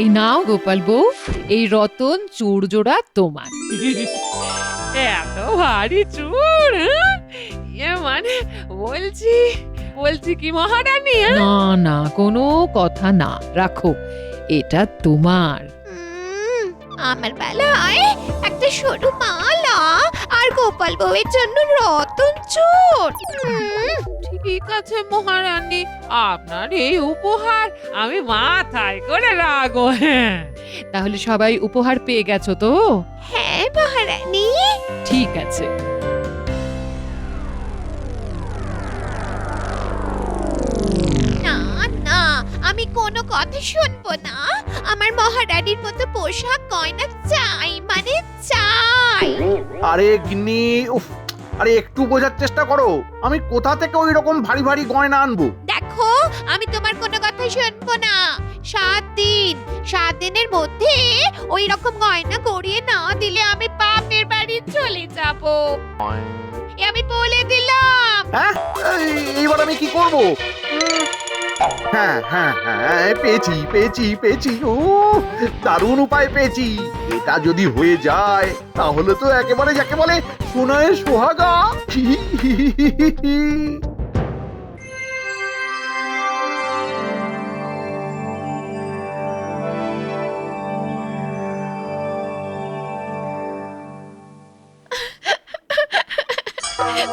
এই নাও গোপাল বউ, এই রতন চূড় জোড়া তোমার। এত ভারী চুর, হ্যাঁ? মানে বলছি বলছি কি মহারানী, হ্যাঁ? না না, কোনো কথা না, রাখো, এটা তোমার। আমার বেলায় একটা সরু মালা আর গোপাল বউয়ের জন্য রতন চোর। ঠিক আছে মহারানী, আপনার এই উপহার আমি মাথায় করে রাখবো। হ্যাঁ, তাহলে সবাই উপহার পেয়ে গেছো তো? হ্যাঁ মহারানী। ঠিক আছে। না না, আমি কোনো কথা শুনবো না। আমার মহারানীর মতো পোশাক গয়না চাই, মানে চাই। আরে গিন্নি, উফ, আরে একটু বোঝার চেষ্টা করো, আমি কোথা থেকে ওই রকম ভারী ভারী গয়না আনবো? দেখো, আমি তোমার কোনো কথা শুনবো না। 7 দিন, 7 দিনের মধ্যে ওই রকম গয়না করিয়ে না দিলে আমি বাপের বাড়ি চলে যাব। এ আমি বলে দিলাম। হ্যাঁ, এইবার আমি কি করব? হ্যাঁ হ্যাঁ হ্যাঁ, পেয়েছি পেয়েছি পেয়েছি, ও দারুণ উপায় পেয়েছি। এটা যদি হয়ে যায় তাহলে তো একেবারে যাকে বলে সোনায় সোহাগা।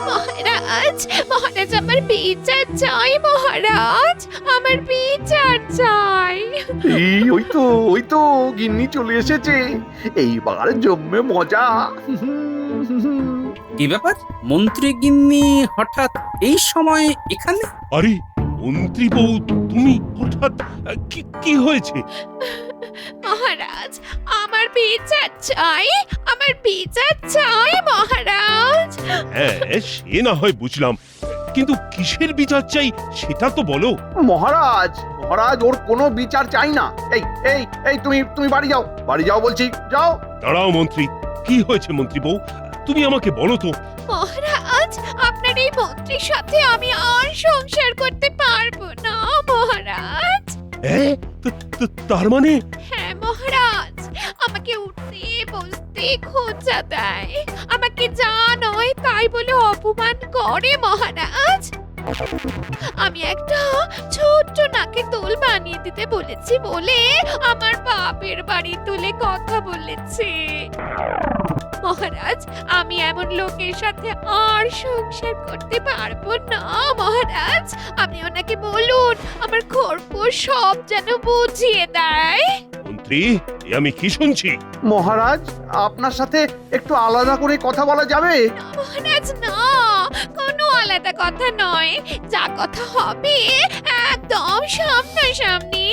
মহারাজ, মহারাজ আমার বিচার চাই। মহারাজ, আমার বিচার চাই। এই ওই তো গিন্নি চলে এসেছে, এইবার জমবে মজা। কি ব্যাপার, মন্ত্রী গিন্নি হঠাৎ এই সময় এখানে? আরে মন্ত্রী বউ, তুমি হঠাৎ কি কি হয়েছে? মহারাজ, আমার বিচার চাই, আমার বিচার চাই মহারাজ। হ্যাঁ, সে না হয় বুঝলাম, কিন্তু কিসের বিচার চাই সেটা তো বলো। মহারাজ মহারাজ, ওর কোনো বিচার চাই না। এই এই এই, তুমি বাড়ি যাও, বাড়ি যাও বলছি, যাও। দাঁড়াও মন্ত্রী, কি হয়েছে মন্ত্রী বউ, তুমি আমাকে বলো তো। মহারাজ, আপনার এই মন্ত্রীর সাথে আমি আর সংসার করতে পারবো না মহারাজ। হ্যাঁ, তার মানে? হ্যাঁ মহারাজ, আমাকে উঠতে বসতে খোঁচা দেয়, আমাকে যা নয় তাই বলে অপমান করে মহারাজ। আমি একটা ছোট্ট নাকে দোল বানিয়ে দিতে বলেছি বলে আমার বাপের বাড়ি তুলে কথা বলেছে। মহারাজ, আমি এমন লোকের সাথে আর সংসার করতে পারবো না মহারাজ। আপনি ওনাকে বলুন আমার খোরপোশ সব যেন বুঝিয়ে দেয়। মন্ত্রী, এ আমি কি শুনছি? মহারাজ, আপনার সাথে একটু আলাদা করে কথা বলা যাবে? না মহারাজ, না, কোনো আলাদা কথা নয়, যা কথা হবে একদম সামনাসামনি।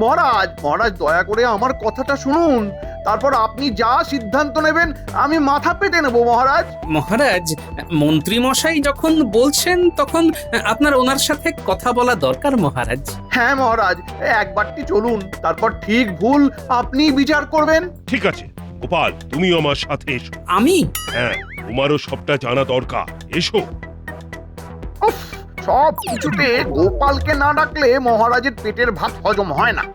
মহারাজ মহারাজ, দয়া করে আমার কথাটা শুনুন, তারপর আপনি যা সিদ্ধান্ত নেবেন আমি মাথা পেতে নেব মহারাজ। মহারাজ, মন্ত্রী মশাই যখন বলছেন তখন আপনার ওনার সাথে কথা বলা দরকার মহারাজ। হ্যাঁ মহারাজ, একবারটি চলুন, তারপর ঠিক ভুল আপনি বিচার করবেন। ঠিক আছে গোপাল, তুমিও আমার সাথে এসো। আমি? হ্যাঁ, তোমারও সবটা জানা দরকার, এসো। উফ, সব কিছুতে গোপালকে না ডাকলে মহারাজের পেটের ভাত হজম হয় না।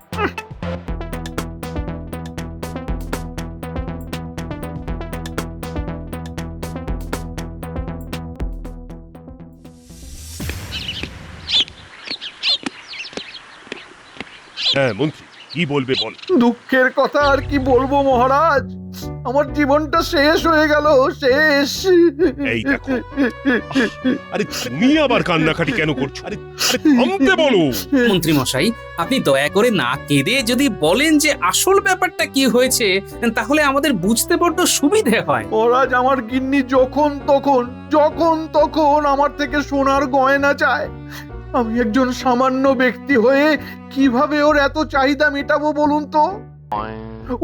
হ্যাঁ মন্ত্রী, কি বলবে বল। দুঃখের কথা আর কি বলবো মহারাজ, আমার জীবনটা শেষ হয়ে গেল, শেষ। এই দেখো, আরে তুমি আবার কান্নাকাটি কেন করছো? আরে আরে থামতে বলো। মন্ত্রী মশাই, আপনি দয়া করে না কেঁদে যদি বলেন যে আসল ব্যাপারটা কি হয়েছে, তাহলে আমাদের বুঝতে বড্ড সুবিধে হয়। মহারাজ, আমার গিন্নি যখন তখন আমার থেকে সোনার গয়না চায়। আমি একজন সামান্য ব্যক্তি হয়ে কিভাবে ওর এত চাহিদা মেটাবো বলুন তো?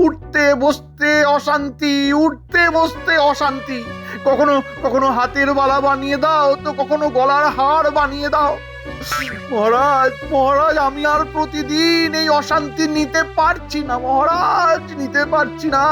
উঠতে বসতে অশান্তি, উঠতে বসতে অশান্তি। কখনো কখনো হাতের বালা বানিয়ে দাও, তো কখনো গলার হার বানিয়ে দাও। মহারাজ মহারাজ, আমি আর প্রতিদিন এই অশান্তি নিতে পারছি না মহারাজ, নিতে পারছি না।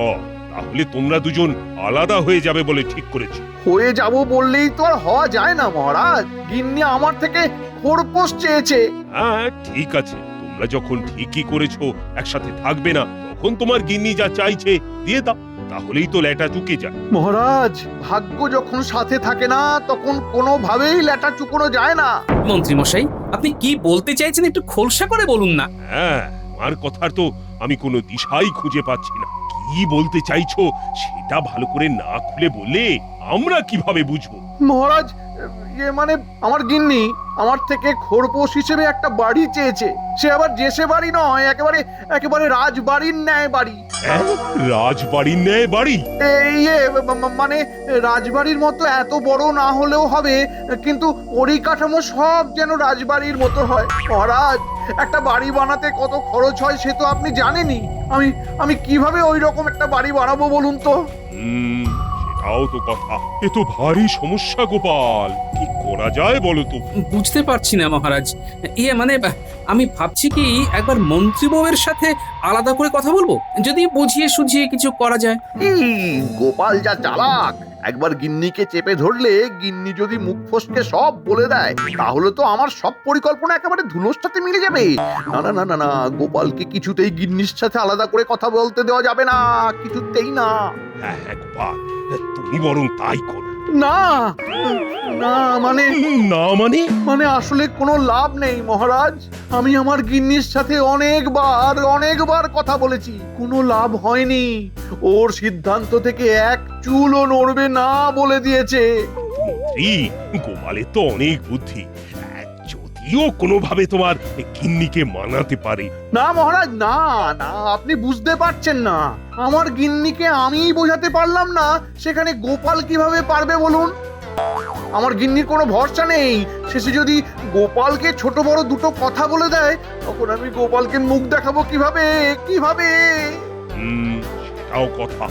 ও, তাহলে তোমরা দুজন আলাদা হয়ে যাবে বলে ঠিক করেছো? হয়ে যাব বললেই তো আর হওয়া যায় না মহারাজ, গিন্নি আমার থেকে খোরপোশ চেয়েছে। হ্যাঁ ঠিক আছে, তোমরা যখন ঠিকই করেছো একসাথে থাকবে না, তখন তোমার গিন্নি যা চাইছে দিয়ে দাও, তাহলেই তো ল্যাটা চুকে যায়। মহারাজ, ভাগ্য যখন সাথে থাকে না তখন কোনোভাবেই ল্যাটা চুকোনো যায় না। মন্ত্রী মশাই, আপনি কি বলতে চাইছেন একটু খোলসা করে বলুন না। হ্যাঁ, আমার কথার তো আমি কোনো দিশাই খুঁজে পাচ্ছি না। কি বলতে চাইছো সেটা ভালো করে না খুলে বললে আমরা কিভাবে বুঝবো? মহারাজ, ইয়ে মানে আমার গিন্নি আমার থেকে খোরপোশ হিসেবে একটা বাড়ি চেয়েছে। সে আবার যেসে বাড়ি নয়, একেবারে একেবারে রাজবাড়ির ন্যায় বাড়ি। হ্যাঁ, রাজবাড়ির ন্যায় বাড়ি? ইয়ে মানে রাজবাড়ির মতো এত বড় না হলেও হবে, কিন্তু পরিকাঠামো সব যেন রাজবাড়ির মতো হয়। মহারাজ, একটা বাড়ি বানাতে কত খরচ হয় সে তো আপনি জানেনই। আমি কিভাবে ওই রকম একটা বাড়ি বানাবো বলুন তো? সেটাও তো কথা। এ তো ভারী সমস্যা গোপাল, কি করা যায় বলো তো? বুঝতে পারছি না মহারাজ। মানে আমি ভাবছি কি একবার মন্ত্রী বউয়ের সাথে আলাদা করে কথা বলবো, যদি বুঝিয়ে সুঝিয়ে কিছু করা যায়। গোপাল যা চালাক! একবার গিন্নিকে চেপে ধরলে গিন্নি যদি মুখ ফসকে সব বলে দেয়, তাহলে তো আমার সব পরিকল্পনা একেবারে ধুলোর সাথে মিলে যাবে। না না না না না, গোপালকে কিছুতেই গিন্নির সাথে আলাদা করে কথা বলতে দেওয়া যাবে না, কিছুতেই না। হ্যাঁ হ্যাঁ গোপাল, তুমি বরং তাই করো। না না মানে না মানে? মানে আসলে কোনো লাভ নেই মহারাজ। আমি আমার গিন্নির সাথে অনেকবার কথা বলেছি, কোনো লাভ হয়নি। ওর সিদ্ধান্ত থেকে এক চুলও নড়বে না বলে দিয়েছে। গোপালের তো অনেক বুদ্ধি, যদিও কোনোভাবে তোমার গিন্নিকে মানাতে পারে। না মহারাজ, না না, আপনি বুঝতে পারছেন না। আমার গিন্নিকে আমিই বোঝাতে পারলাম না, সেখানে গোপাল কিভাবে পারবে বলুন? আমার গিন্নির কোনো ভরসা নেই। শেষে যদি গোপালকে ছোট বড় দুটো কথা বলে দেয়, তখন আমি গোপালকে মুখ দেখাবো কিভাবে? সেটাও কথা।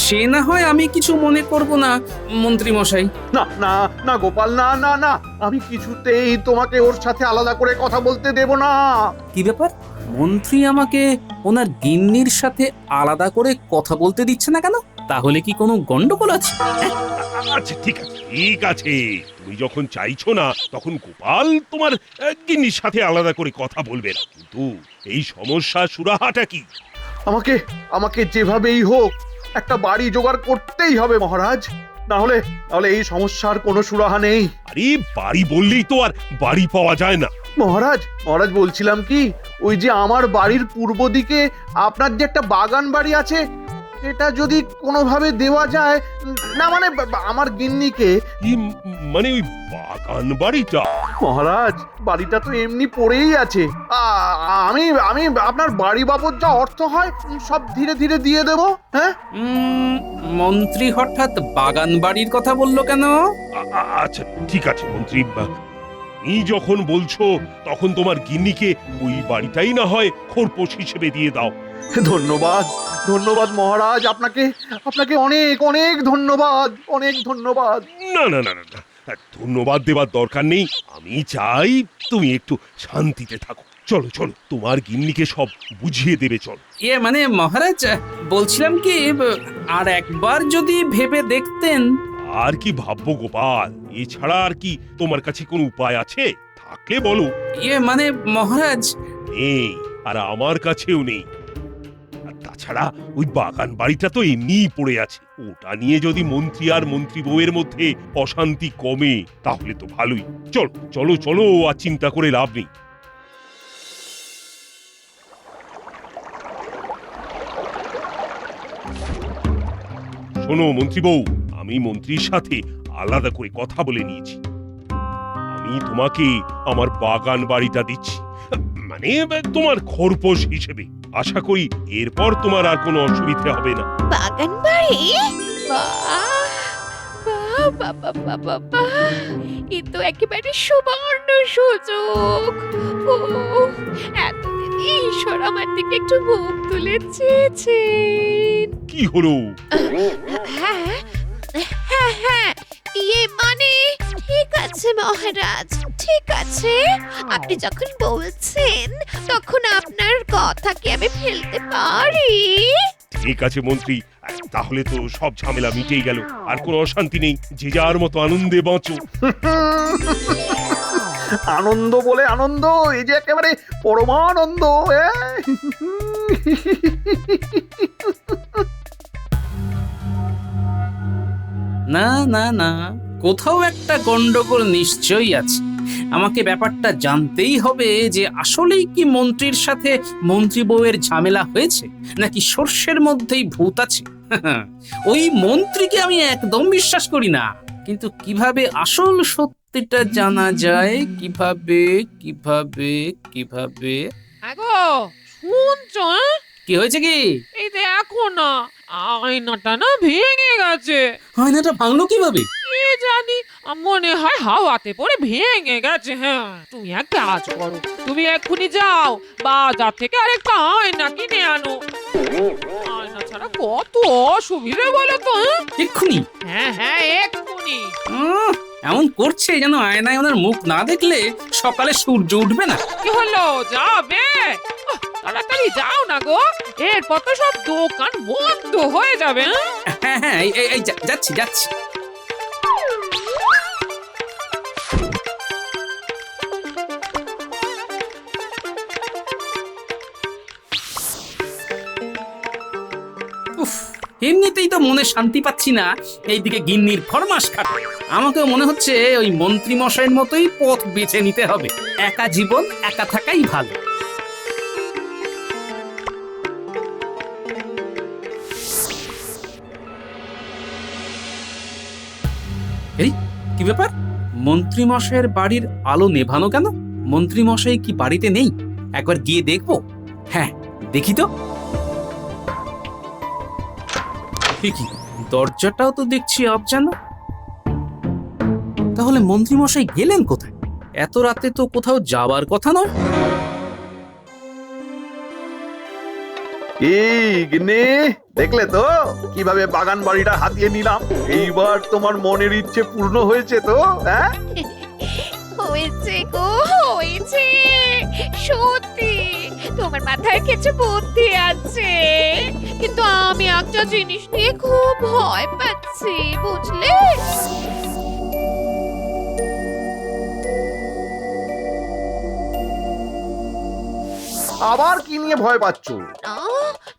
সে না হয় আমি কিছু মনে করব না মন্ত্রী মশাই। না না না গোপাল, না না না, আমি কিছুতেই তোমাকে ওর সাথে আলাদা করে কথা বলতে দেব না। কি ব্যাপার, মন্ত্রী আমাকে ওনার গিন্নির সাথে আলাদা করে কথা বলতে দিচ্ছে না কেন? তাহলে কি কোনো গন্ডগোল আছে? আচ্ছা ঠিক আছে, ঠিক আছে, তুমি যখন চাইছো না তখন গোপাল তোমার গিন্নির সাথে আলাদা করে কথা বলবে না। কিন্তু এই সমস্যা সুরাহাটা কি? আমাকে যেভাবেই হোক একটা বাড়ি জোগাড় করতেই হবে মহারাজ, না হলে এই সমস্যার কোনো সুরাহা নেই। আরে বাড়ি বললেই তো আর বাড়ি পাওয়া যায় না। মহারাজ বলছিলাম কি, ওই যে আমার বাড়ির পূর্ব দিকে আপনার যে একটা বাগান বাড়ি আছে, এটা যদি কোনোভাবে দেওয়া যায়, না মানে আমার গিন্নিকে। কি মানে ওই বাগান বাড়িটা? মহারাজ, বাড়িটা তো এমনি পড়েই আছে। আমি আপনার বাড়ি বাবদ যা অর্থ হয় সব ধীরে ধীরে দিয়ে দেব। হ্যাঁ, মন্ত্রী হঠাৎ বাগান বাড়ির কথা বললো কেন? আচ্ছা ঠিক আছে মন্ত্রী, তুমি যখন বলছো তখন তোমার গিন্নিকে ওই বাড়িটাই না হয় খোরপোশ হিসেবে দিয়ে দাও। ধন্যবাদ মহারাজ, আপনাকে অনেক ধন্যবাদ, অনেক ধন্যবাদ। না না না না না, ধন্যবাদ দেবার দরকার নেই। আমি চাই তুমি একটু শান্তিতে থাকো। চলো চলো, তোমার গিন্নিকে সব বুঝিয়ে দেবে। চলো। মানে মহারাজ, বলছিলাম কি আর একবার যদি ভেবে দেখতেন। আর কি ভাববো গোপাল, এছাড়া আর কি তোমার কাছে কোনো উপায় আছে? থাকলে বলো। মানে মহারাজ, নেই, আর আমার কাছেও নেই। আর তাছাড়া ওই বাগান বাড়িটা তো এমনিই পড়ে আছে, ওটা নিয়ে যদি মন্ত্রী আর মন্ত্রী বউয়ের মধ্যে অশান্তি কমে তাহলে তো ভালোই। চলো চলো চলো, আর চিন্তা করে লাভ নেই। শোনো মন্ত্রী বউ, আমি মন্ত্রীর সাথে আলাদা করে কথা বলে নিয়েছি। আমি তোমাকে আমার বাগান বাড়িটা দিচ্ছি, মানে তোমার খোরপোশ হিসেবে। আশা করি এরপর তোমার আর কোনো অসুবিধা হবে না। বাগান বাড়ি? এ তো একেবারে সুবর্ণ সুযোগ। এতদিন ঈশ্বর আমার দিকে একটু মুখ তুলে চেয়েছেন। কি হলো? হ্যাঁ, মানে ঠিক আছে মহারাজ, ঠিক আছে। আপনি যখন বলছেন তখন আপনার কথা কি আমি ফেলতে পারি? ঠিক আছে মন্ত্রী, তাহলে তো সব ঝামেলা মিটেই গেল, আর কোনো অশান্তি নেই। যে যার মতো আনন্দে বাঁচো। আনন্দ বলে আনন্দ, এই যে একেবারে পরমানন্দ। না না না, কোথাও একটা গন্ডগোল নিশ্চয়ই আছে। আমাকে ব্যাপারটা জানতেই হবে যে আসলেই কি মন্ত্রীর সাথে মন্ত্রী বউয়ের ঝামেলা হয়েছে, নাকি সর্ষের মধ্যেই ভূত আছে। ওই মন্ত্রীকে আমি একদম বিশ্বাস করি না, কিন্তু কিভাবে আসল সত্যিটা জানা যায়, কিভাবে কিভাবে কিভাবে আগো শুনছো? কি হয়েছে কি? এই দেখো না, আয়নাটা না ভেঙে গেছে। আয়নাটা ভাঙলো কিভাবে? কি জানি, মনে হয় হাওয়াতে পড়ে ভেঙে গেছে। হ্যাঁ, তুমি এক কাজ করো, তুমি এক্ষুনি যাও বাজার থেকে আরেকটা আয়না কিনে আনো। আয়না ছাড়া কত অসুবিধে বলো তো। এক্ষুনি? হ্যাঁ হ্যাঁ, এক্ষুনি। এমন করছে যেন আয়নায় ওনার মুখ না দেখলে সকালে সূর্য উঠবে না। কি হলো, যাবে? তাড়াতাড়ি যাও না গো, এরপর তো সব দোকান বন্ধ হয়ে যাবে। হ্যাঁ হ্যাঁ, এই যাচ্ছি যাচ্ছি। উফ, এমনিতেই তো মনে শান্তি পাচ্ছি না, এইদিকে গিন্নির ফরমাস খাটে। আমাকেও মনে হচ্ছে ওই মন্ত্রী মশাইয়ের মতোই পথ বেছে নিতে হবে। একা জীবন একা থাকাই ভালো। এই কি ব্যাপার, মন্ত্রী মশাইয়ের বাড়ির আলো নেভানো কেন? মন্ত্রী মশাই কি বাড়িতে নেই? একবার গিয়ে দেখবো। হ্যাঁ, দেখি তো। কি, দরজাটাও তো দেখছি অবজানো। তাহলে মন্ত্রী মশাই গেলেন কোথায়? এত রাতে তো কোথাও যাবার কথা নয়। গিন্নি, দেখলে তো কিভাবে বাগান বাড়িটা হাতিয়ে নিলাম? এইবার তোমার মনের ইচ্ছে পূর্ণ হয়েছে তো? হ্যাঁ, হয়েছে গো, হয়েছে। সত্যি তোমার মাথায় কিছু বুদ্ধি আছে, কিন্তু আমি একটা জিনিস নিয়ে খুব ভয় পাচ্ছি, বুঝলে? আবার কি নিয়ে ভয় পাচ্ছ? না,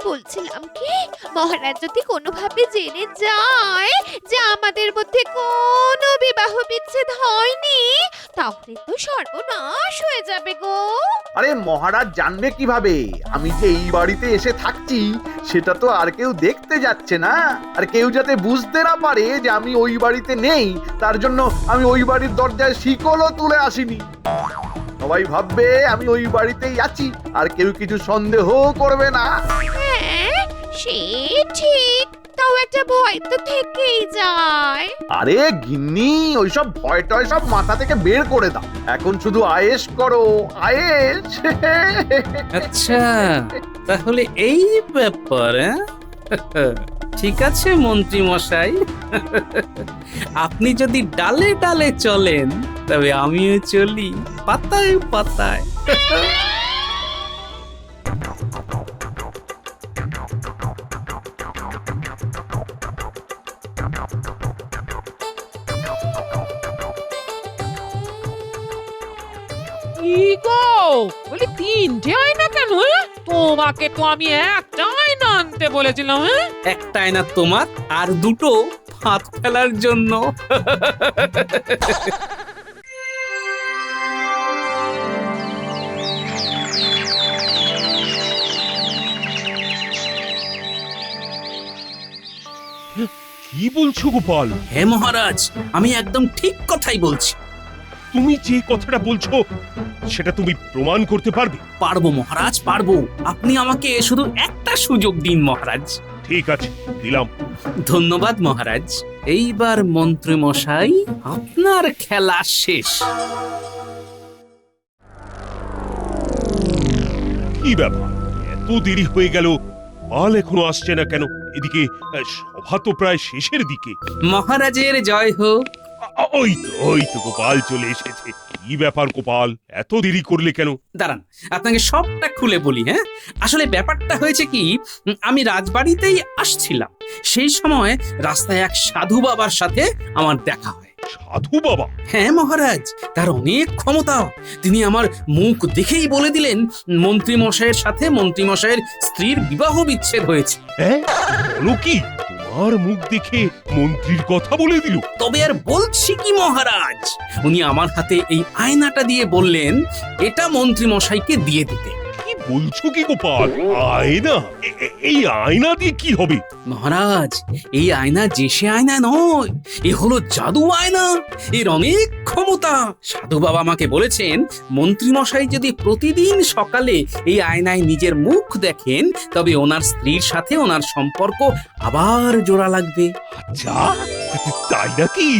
বলছিলাম কি, মহারাজ যদি কোনোভাবে জেনে যায় যে আমাদের মধ্যে কোনো বিবাহ বিচ্ছেদ হয়নি, তাহলে তো সর্বনাশ হয়ে যাবে গো। আরে মহারাজ জানবে কিভাবে? আমি যে এই বাড়িতে এসে থাকছি সেটা তো আর কেউ দেখতে যাচ্ছে না। আর কেউ যাতে বুঝতে না পারে যে আমি ওই বাড়িতে নেই, তার জন্য আমি ওই বাড়ির দরজায় শিকলও তুলে আসিনি। সবাই ভাববে আমি ওই বাড়িতেই আছি, আর কেউ কিছু সন্দেহ করবে না। হ্যাঁ, সে ঠিক, তাও একটা ভয় তো থেকেই যায়। আরে গিন্নি, ওইসব ভয় টয় সব মাথা থেকে বের করে দাও। এখন শুধু আয়েশ করো, আয়েশ। আচ্ছা, তাহলে এই ব্যাপার। ঠিক আছে মন্ত্রী মশাই, আপনি যদি ডালে ডালে চলেন তবে আমিও চলি পাতায় পাতায়। কি গো, বলি তিনটে আয়না কেন? তোমাকে তো আমি একটা আয়না আনতে বলেছিলাম। একটা আয়না তোমার, আর দুটো ফাঁদ ফেলার জন্য। কি বলছো গোপাল? হে মহারাজ, আমি একদম ঠিক কথাই বলছি। তুমি যে কথাটা বলছো সেটা তুমি প্রমাণ করতে পারবে? পারবো মহারাজ, পারবো। আপনি আমাকে শুধু একটা সুযোগ দিন মহারাজ। ঠিক আছে, দিলাম। ধন্যবাদ মহারাজ। এইবার মন্ত্রী মশাই, আপনার খেলা শেষ। কি ব্যাপার, এত দেরি হয়ে গেল, গোপাল এখনো আসছে না কেন? এদিকে সভা তো প্রায় শেষের দিকে। মহারাজের জয় হোক। ওই তো গোপাল চলে এসেছে। কি ব্যাপার গোপাল, এত দেরি করলে কেন? দাঁড়ান, আপনাকে সবটা খুলে বলি। হ্যাঁ, আসলে ব্যাপারটা হয়েছে কি, আমি রাজবাড়িতেই আসছিলাম। সেই সময় রাস্তায় এক সাধু বাবার সাথে আমার দেখা হয়। সাধু বাবা? হ্যাঁ মহারাজ, তার অনেক ক্ষমতা। তিনি আমার মুখ দেখেই বলে দিলেন মন্ত্রী মশাইয়ের সাথে মন্ত্রী মশাইয়ের স্ত্রীর বিবাহ বিচ্ছেদ হয়েছে। হ্যাঁ, বলো কি? তোমার মুখ দেখে মন্ত্রীর কথা বলে দিল? তবে আর বলছি কি মহারাজ, উনি আমার হাতে এই আয়নাটা দিয়ে বললেন এটা মন্ত্রী মশাইকে দিয়ে দিতে। কি বলছো কি গোপাল? আয়না? এই আয়না দিয়ে কি হবে? মহারাজ, এই আয়না যে সে আয়না নয়, এ হলো জাদু আয়না। এর অনেক ক্ষমতা। সাধু বাবা আমাকে বলেছেন মন্ত্রী মশাই যদি প্রতিদিন সকালে এই আয়নায় নিজের মুখ দেখেন তবে ওনার স্ত্রীর সাথে ওনার সম্পর্ক আবার জোড়া লাগবে। আচ্ছা, তাই নাকি?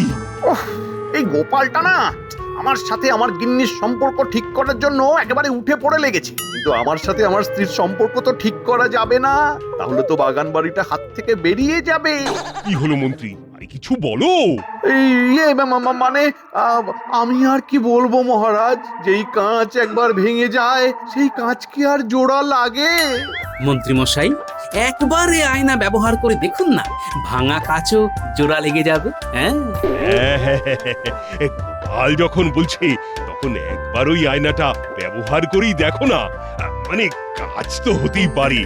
এই গোপালটা না আমার সাথে আমার গিন্নির সম্পর্ক ঠিক করার জন্য একেবারে উঠে পড়ে লেগেছে। কিন্তু আমার সাথে আমার স্ত্রীর সম্পর্ক তো ঠিক করা যাবে না, তাহলে তো বাগান বাড়িটা হাত থেকে বেরিয়ে যাবে। কি হলো মন্ত্রী? আরে কিছু বলো। এই মানে আমি আর কি বলবো মহারাজ, যেই কাঁচ একবার ভেঙে যায় সেই কাঁচ কি আর জোড়া লাগে? মন্ত্রী মশাই, একবার এই আয়না ব্যবহার করে দেখুন না, ভাঙা কাচও জোড়া লেগে যাবে। হ্যাঁ, গোপাল যখন বলছে তখন একবার ওই আয়নাটা ব্যবহার করেই দেখো না। মানে কাজ তো হতেই পারে।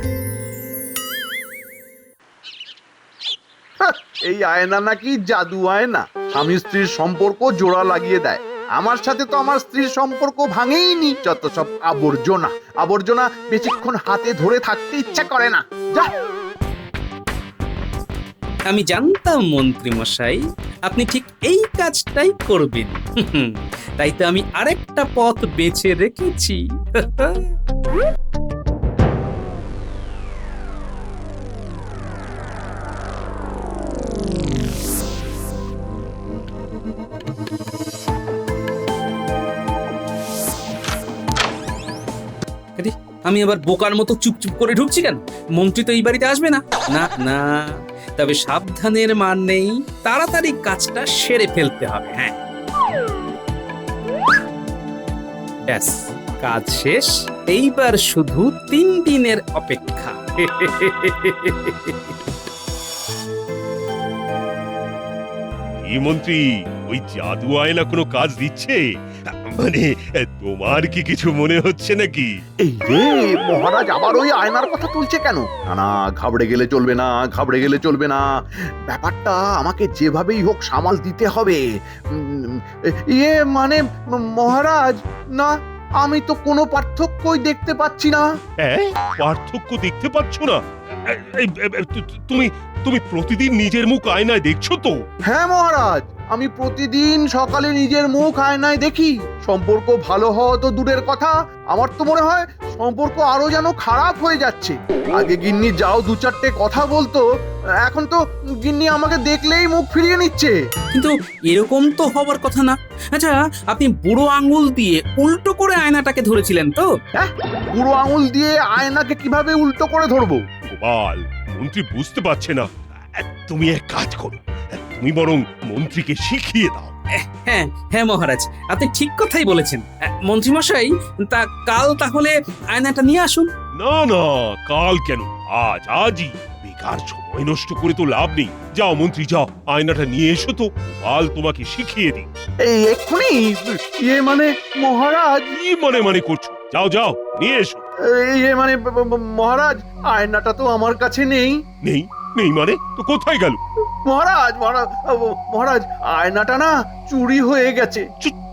এই আয়না নাকি জাদু আয়না, স্বামী স্ত্রীর সম্পর্ক জোড়া লাগিয়ে দেয়। আমার সাথে তো আমার স্ত্রীর সম্পর্ক ভাঙেইনি। যত সব আবর্জনা আবর্জনা, বেশিক্ষণ হাতে ধরে থাকতে ইচ্ছা করে না। যা, আমি জানতাম মন্ত্রী মশাই আপনি ঠিক এই কাজটাই করবেন। তাই তো আমি আরেকটা পথ বেছে রেখেছি। আরে, আমি আবার বোকার মতো চুপচুপ করে ঢুকছি কেন? মন্ত্রী তো এই বাড়িতে আসবে না। না না, তবে সাবধানের মান নেই, তাড়াতাড়ি কাজটা সেরে ফেলতে হবে। হ্যাঁ, ব্যাস, কাজ শেষ। এইবার শুধু 3 দিনের অপেক্ষা। কি মন্ত্রী, ওই জাদু আয়না কোনো কাজ দিচ্ছে? মানে তোমার কি কিছু মনে হচ্ছে নাকি? এই রে, মহারাজ আবার ওই আয়নার কথা তুলছে কেন? না না, ঘাবড়ে গেলে চলবে না, ঘাবড়ে গেলে চলবে না। ব্যাপারটা আমাকে যেভাবেই হোক সামাল দিতে হবে। মানে মহারাজ, না, আমি তো কোনো পার্থক্যই দেখতে পাচ্ছি না। হ্যাঁ, পার্থক্য দেখতে পাচ্ছ না? তুমি তুমি প্রতিদিন নিজের মুখ আয়নায় দেখছো তো? হ্যাঁ মহারাজ, আমি প্রতিদিন সকালে নিজের মুখ আয়নায় দেখি। সম্পর্ক ভালো হওয়া তো দূরের কথা, আমার তো মনে হয় সম্পর্ক আরো যেন খারাপ হয়ে যাচ্ছে। আগে গিন্নি যাও 2-4টে কথা বলতো, এখন তো গিন্নি আমাকে দেখলেই মুখ ফিরিয়ে নিচ্ছে। কিন্তু এরকম তো হবার কথা না। আচ্ছা, আপনি বুড়ো আঙ্গুল দিয়ে উল্টো করে আয়নাটাকে ধরেছিলেন তো? হ্যাঁ, বুড়ো আঙুল দিয়ে আয়নাকে কিভাবে উল্টো করে ধরবো? গোপাল, মন্ত্রী বুঝতে পারছে না। তুমি এক কাজ করো, তুমি বরং মন্ত্রীকে শিখিয়ে দাও। হ্যাঁ হ্যাঁ মহারাজ, আপনি ঠিক কথাই বলেছেন। মন্ত্রী মশাই, তা কাল তাহলে আয়নাটা নিয়ে আসুন। না না, কাল কেন, আজই। বেকার সময় নষ্ট করে তো লাভ নেই। যাও মন্ত্রী, যাও, আয়নাটা নিয়ে এসো তো, গোপাল তোমাকে শিখিয়ে দিই। এই এক্ষুনি? মানে মহারাজ, কি মানে করছো? যাও যাও, নিয়ে এসো। মানে মহারাজ, আয়নাটা তো আমার কাছে নেই। নেই? নেই মানে? তো কোথায় গেল? মহারাজ মহারাজ মহারাজ, আয়নাটা না চুরি হয়ে গেছে।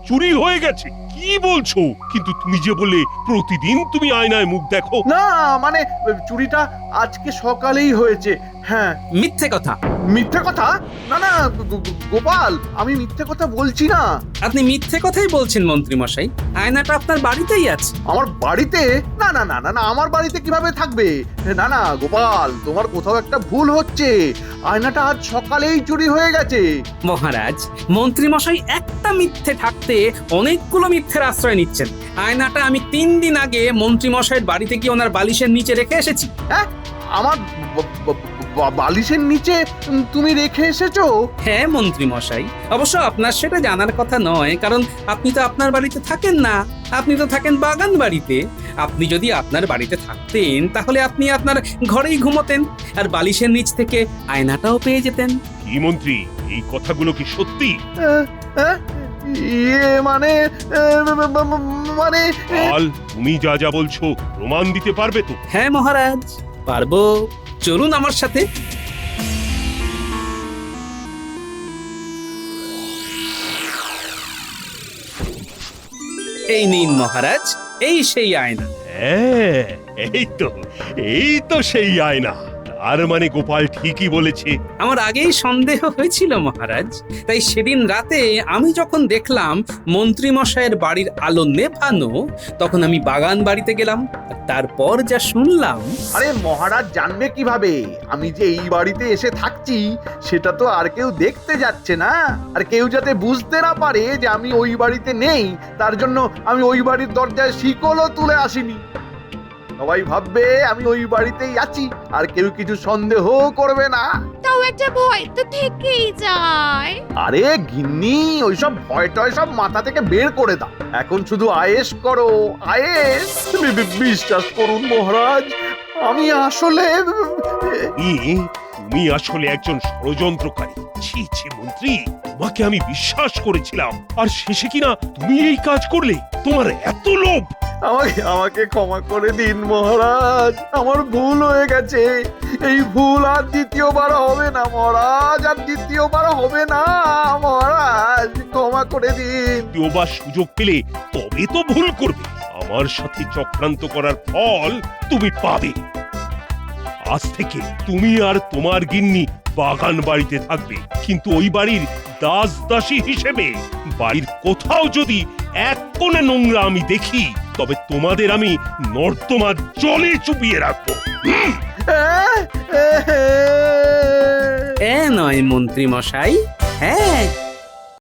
চুরি হয়ে গেছে? কি বলছো? কিন্তু তুমি যে বলে প্রতিদিন তুমি আয়নায় মুখ দেখো। না, মানে চুরিটা আজকে সকালেই হয়েছে। হ্যাঁ। মিথ্যে কথা। মিথ্যে কথা? না না গোপাল, আমি মিথ্যে কথা বলছি না। আপনি মিথ্যে কথাই বলছেন মন্ত্রী মশাই। আয়নাটা আপনার বাড়িতেই আছে। আমার বাড়িতে? না না না না না, আমার বাড়িতে কিভাবে থাকবে? না না গোপাল, তোমার কোথাও একটা ভুল হচ্ছে। আয়নাটা আজ সকালেই চুরি হয়ে গেছে। মহারাজ, মন্ত্রী মশাই একটা মিথ্যে থাকতে অনেকগুলো মিথ্যের আশ্রয় নিচ্ছেন। আয়নাটা আমি 3 দিন আগে মন্ত্রী মশাইয়ের বাড়িতে গিয়ে ওনার বালিশের নিচে রেখে এসেছি। হ্যাঁ, আমার বালিশের নিচে তুমি রেখে এসেছো? হ্যাঁ মন্ত্রী মশাই, অবশ্য আপনার সেটা জানার কথা নয়, কারণ আপনি তো আপনার বাড়িতে থাকেন না, আপনি তো থাকেন বাগান বাড়িতে। আপনি যদি আপনার বাড়িতে থাকতেন তাহলে আপনি আপনার ঘরেই ঘুমোতেন আর বালিশের নিচ থেকে আয়নাটাও পেয়ে যেতেন। কি মন্ত্রী, এই কথাগুলো কি সত্যি? আহ, আহ, ইয়ে মানে মানে কাল তুমি যা যা বলছো প্রমাণ দিতে পারবে তো? হ্যাঁ মহারাজ, পারবো। চলুন আমার সাথে। এই নিন মহারাজ, এই সেই আয়না। হ্যাঁ, এই তো সেই আয়না। তার মানে গোপাল ঠিকই বলেছে। আমার আগেই সন্দেহ হয়েছিল মহারাজ, তাই সেদিন রাতে আমি যখন দেখলাম মন্ত্রী মশাইয়ের বাড়ির আলো নেভানো, তখন আমি বাগান বাড়িতে গেলাম। আর তারপর যা শুনলাম। আরে মহারাজ জানবে কিভাবে আমি যে এই বাড়িতে এসে থাকছি? সেটা তো আর কেউ দেখতে যাচ্ছে না। আর কেউ যাতে বুঝতে না পারে যে আমি ওই বাড়িতে নেই, তার জন্য আমি ওই বাড়ির দরজায় শিকলও তুলে আসিনি। সবাই ভাববে আমি ওই বাড়িতেই আছি, আর কেউ কিছু সন্দেহ করবে না। তাও একটা ভয় তো থেকেই যায়। আরে গিন্নি, ওইসব ভয় টয় সব মাথা থেকে বের করে দাও। এখন শুধু আয়েশ করো, আয়েশ। বিশ্বাস করুন মহারাজ, আমি আসলে তুমি আসলে একজন ষড়যন্ত্রকারী। ছি ছি মন্ত্রী, তোমাকে আমি বিশ্বাস করেছিলাম, আর শেষে কিনা তুমি এই কাজ করলে। তোমার এত লোভ! আমাকে ক্ষমা করে দিন মহারাজ, আমার ভুল হয়ে গেছে। এই ভুল আর দ্বিতীয়বার হবে না মহারাজ, আর দ্বিতীয়বার হবে না মহারাজ, ক্ষমা করে দিন। দ্বিতীয়বার সুযোগ পেলে তবে তো ভুল করবে। আমার সাথে চক্রান্ত করার ফল তুমি পাবে। আজ থেকে তুমি আর তোমার গিন্নি বাগান বাড়িতে থাকবে, কিন্তু ওই বাড়ির দাসী হিসেবে। বাড়ির কোথাও যদি এক কোণে নোংরা আমি দেখি, তবে তোমাদের আমি নর্দমার জলে চুবিয়ে রাখবো। নয় মন্ত্রী মশাই, হ্যাঁ